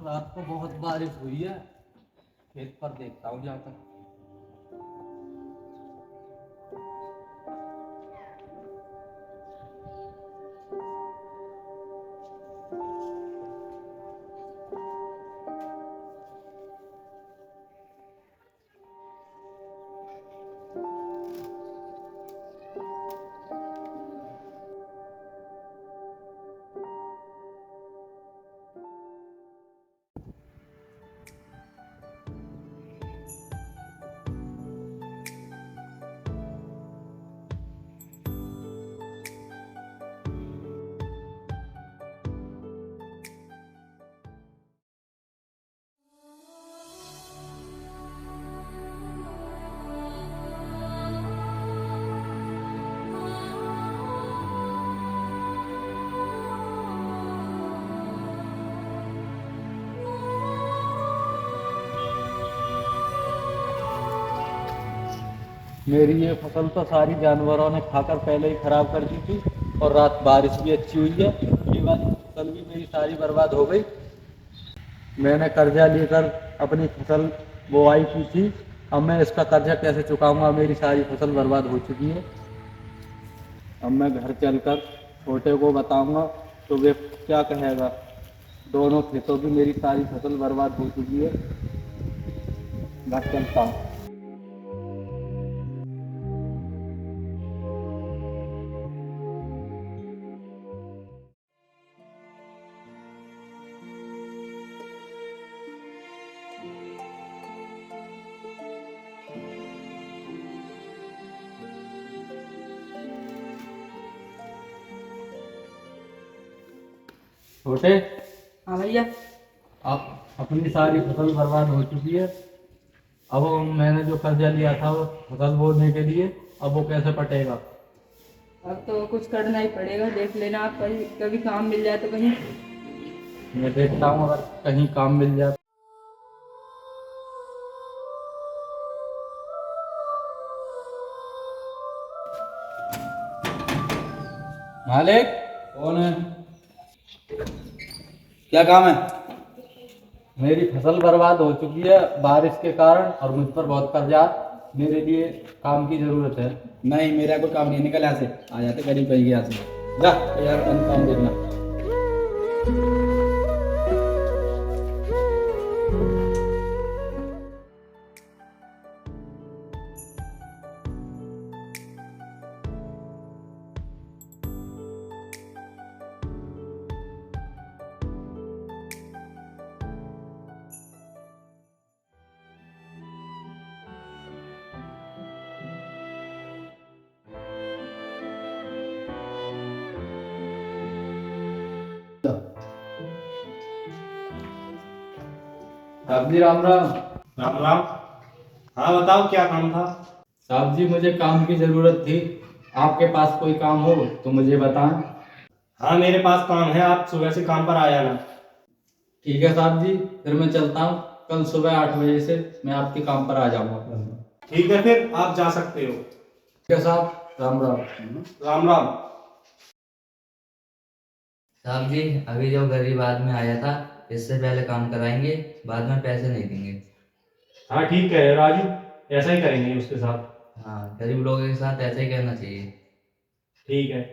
रात को बहुत बारिश हुई है। खेत पर देखता हूँ जाकर। मेरी ये फसल तो सारी जानवरों ने खाकर पहले ही खराब कर दी थी, और रात बारिश भी अच्छी हुई है। ये वाली फसल भी मेरी सारी बर्बाद हो गई। मैंने कर्जा लेकर अपनी फसल बुआई की थी। अब मैं इसका कर्जा कैसे चुकाऊंगा? मेरी सारी फसल बर्बाद हो चुकी है। अब मैं घर चलकर छोटे को बताऊंगा तो वे क्या कहेगा। दोनों खेतों की मेरी सारी फसल बर्बाद हो चुकी है। घर चलता हूँ। छोटे, हाँ भैया। आप अपनी सारी फसल बर्बाद हो चुकी है। अब वो मैंने जो कर्जा लिया था वो फसल बोने के लिए, अब वो कैसे पटेगा? अब तो कुछ करना ही पड़ेगा। देख लेना आप, कहीं कभी काम मिल जाए तो कहीं। मैं देखता हूँ अगर कहीं काम मिल जाए। मालिक, कौन है? क्या काम है? मेरी फसल बर्बाद हो चुकी है बारिश के कारण, और मुझ पर बहुत कर्जा। मेरे लिए काम की जरूरत है। नहीं, मेरा कोई काम नहीं, निकल यहाँ से। आ जाते करीब कहीं यहाँ से। जा यार, काम देखना। साहब जी राम राम। राम राम। हाँ बताओ, क्या काम था? साहब जी, मुझे काम की जरूरत थी। आपके पास कोई काम हो तो मुझे बताएं। हाँ मेरे पास काम है, आप सुबह से काम पर आ जाना। ठीक है साहब जी, फिर मैं चलता हूँ। कल सुबह 8 बजे से मैं आपके काम पर आ जाऊंगा। ठीक है, फिर आप जा सकते हो। ठीक है साहब, राम राम। राम राम। साहब जी, अभी जो गरीब आदमी आया था, इससे पहले काम कराएंगे, बाद में पैसे नहीं देंगे। हाँ ठीक है राजू, ऐसा ही करेंगे उसके साथ। हाँ, गरीब लोगों के साथ ऐसा ही करना चाहिए। ठीक है।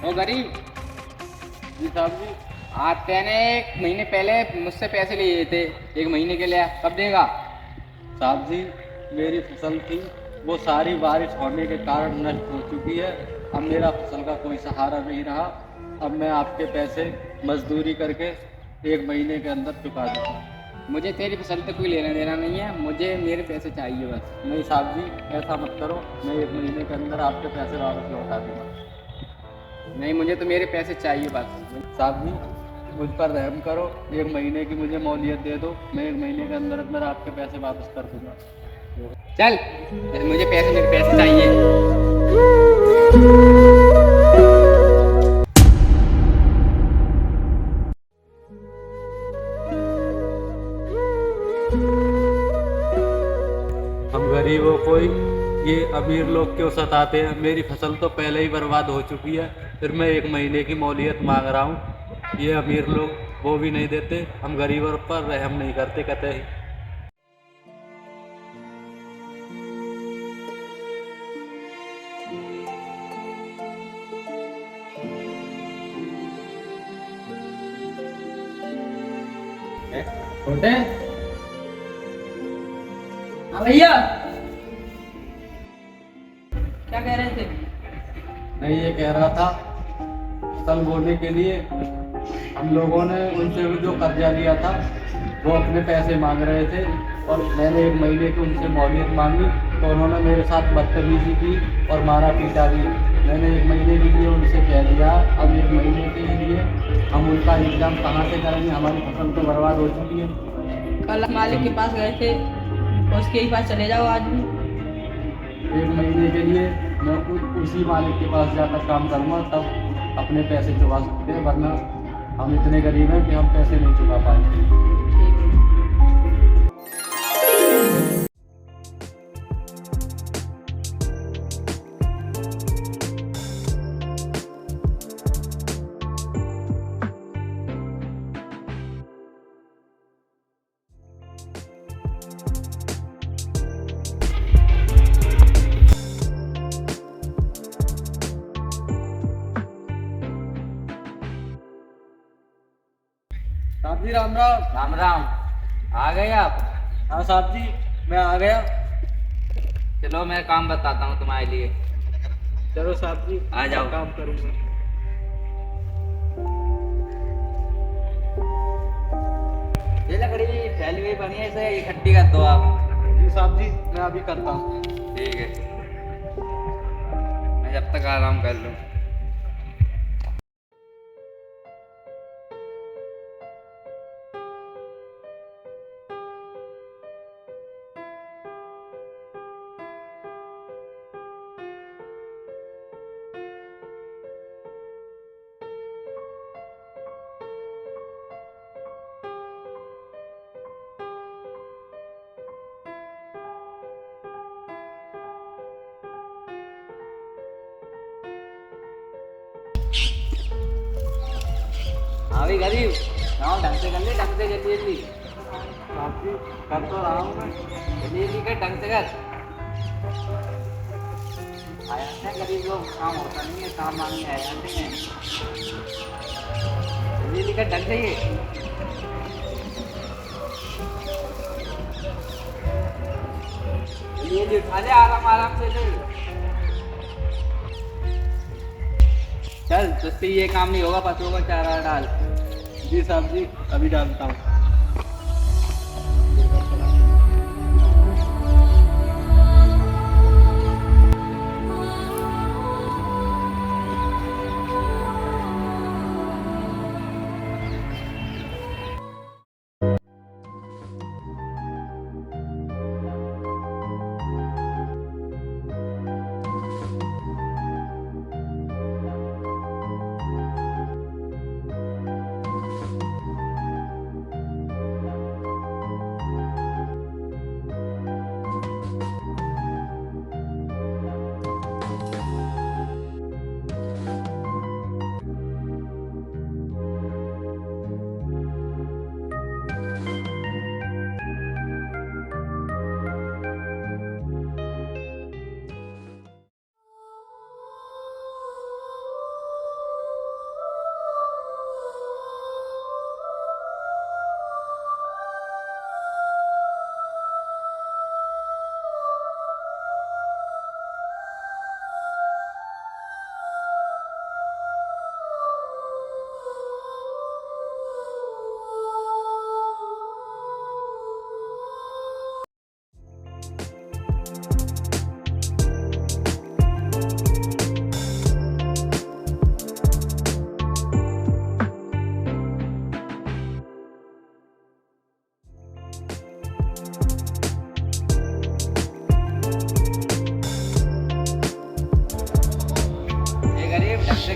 ओ गरीब जी साहब जी। आज तेने 1 महीने पहले मुझसे पैसे लिए थे, 1 महीने के लिए, कब देगा? साहब जी, मेरी फसल थी वो सारी बारिश होने के कारण नष्ट हो चुकी है। अब मेरा फसल का कोई सहारा नहीं रहा। अब मैं आपके पैसे मजदूरी करके 1 महीने के अंदर चुका दूँगा। मुझे तेरी फसल से कोई लेना देना नहीं है, मुझे मेरे पैसे चाहिए बस। नहीं साहब जी, ऐसा मत करो। मैं 1 महीने के अंदर आपके पैसे वापस लौटा दूँगा। नहीं, मुझे तो मेरे पैसे चाहिए बस। साहब जी, मुझ पर रहम करो। 1 महीने की मुझे मोहलियत दे दो। मैं 1 महीने के अंदर अंदर आपके पैसे वापस कर दूँगा। चल, मुझे पैसे, मेरे पैसे चाहिए। हम गरीबों को ही ये अमीर लोग क्यों सताते हैं? मेरी फसल तो पहले ही बर्बाद हो चुकी है, फिर मैं 1 महीने की मौलियत मांग रहा हूँ। ये अमीर लोग वो भी नहीं देते। हम गरीबों पर रहम नहीं करते कतई। छोटे हाँ भैया, क्या कह रहे थे? मैं ये कह रहा था, फसल बोने के लिए हम लोगों ने उनसे जो कर्जा लिया था वो अपने पैसे मांग रहे थे, और मैंने 1 महीने की उनसे मौलियत मांगी तो उन्होंने मेरे साथ बदतमीजी की और मारा पीटा भी। मैंने 1 महीने के लिए उनसे कह दिया, अब 1 महीने के लिए हम उनका इंतजाम कहाँ से करेंगे? हमारी फसल तो बर्बाद हो चुकी है। कल मालिक के पास गए थे, उसके ही पास चले जाओ आज भी। 1 महीने के लिए मैं उसी मालिक के पास जाकर काम करूँगा, तब अपने पैसे चुका सकते हैं, वरना हम इतने गरीब हैं कि हम पैसे नहीं चुका पाएंगे। साहब जी राम राम। राम राम, आ गए आप? हाँ साहब जी, मैं आ गया। चलो मैं काम बताता हूँ तुम्हारे लिए। चलो साहब जी, आ जाओ। काम करूँगा। ये लकड़ी फैली हुई बनी है, इसे इकट्ठी कर दो आप। जी साहब जी, मैं अभी करता हूँ। ठीक है, मैं जब तक आराम कर लूँ। हाँ भाई गरीब, हाँ ढंग से कर ले, ढंग से जल्दी जल्दी। साहब जी, कर तो रहा हूँ मैं। जल्दी जल्दी कर, ढंग से कर। आ जाते हैं गरीब लोग, काम होता नहीं है, काम मांगने आ जाते हैं। जल्दी जल्दी कर, ढंग से ये। जल्दी जल्दी उठा ले, आराम आराम से ले। चल, तुझसे ये काम नहीं होगा, पशुओं का चारा डाल। जी साहब जी, अभी डालता हूँ।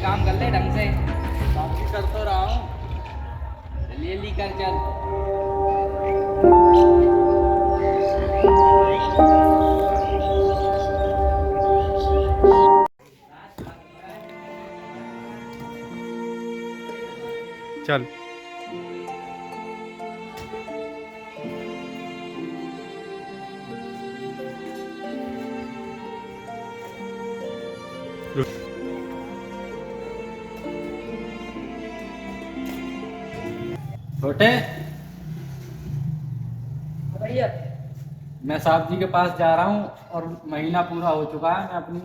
काम कर ले ढंग से। बाकी कर तो रहा हूँ। जल्दी जल्दी कर चल। चल। छोटे, भैया मैं साहब जी के पास जा रहा हूँ और महीना पूरा हो चुका है, मैं अपनी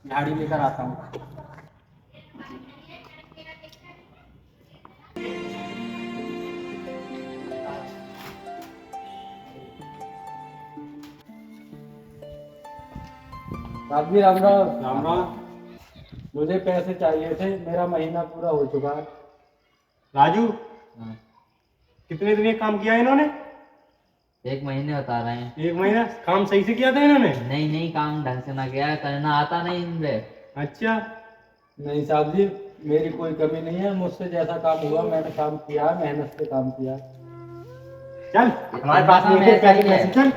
झाड़ी लेकर आता हूँ। साहब जी राम राम। राम राम। मुझे पैसे चाहिए थे, मेरा महीना पूरा हो चुका है। राजू, कितने दिन ये काम किया इन्होंने? 1 महीने बता रहे हैं। 1 महीना काम सही से किया था इन्होंने? नहीं नहीं, काम ढंग से ना किया है, करना आता नहीं इनसे। अच्छा, नहीं साहब जी, मेरी कोई कमी नहीं है, मुझसे जैसा काम हुआ मैंने काम किया है, मेहनत से काम किया है। चल हमारे पास नहीं थे पैसे, पैसे चल।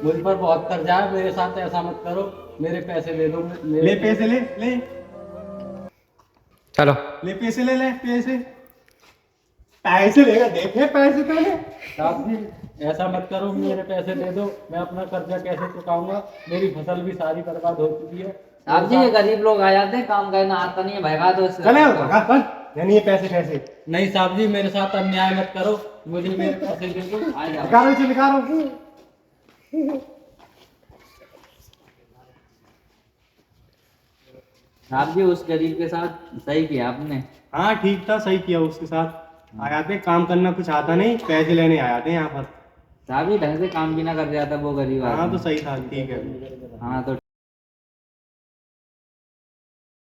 मुझ पर बहुत कर्जा है, मेरे साथ ऐसा मत करो, मेरे पैसे ले दो। ले पैसे, ले ले चलो ले पैसे, ले ले पैसे। पैसे लेगा, देखे पैसे पहले। साहब जी ऐसा मत करो, मेरे पैसे दे दो, मैं अपना कर्जा कैसे चुकाऊंगा, मेरी फसल भी सारी बर्बाद हो चुकी है। साहब जी, ये गरीब लोग आ जाते हैं, काम करना आता नहीं है, भगा दो इससे। चले भगा चल, यानी ये पैसे पैसे नहीं साहब जी, मेरे साथ अन्याय मत करो, मुझे मेरे पैसे दे दो। आ जाओ। निकालो इसे, निकालो। साहब जी, उस गरीब के साथ सही किया आपने। हाँ ठीक था, सही किया। उसके साथ आ जाते, काम करना कुछ आता नहीं, पैसे लेने आ जाते हैं यहाँ पर। साहब जी ढंग से काम भी ना कर जाता वो गरीब हाँ आदमी। तो सही था, ठीक है। हाँ तो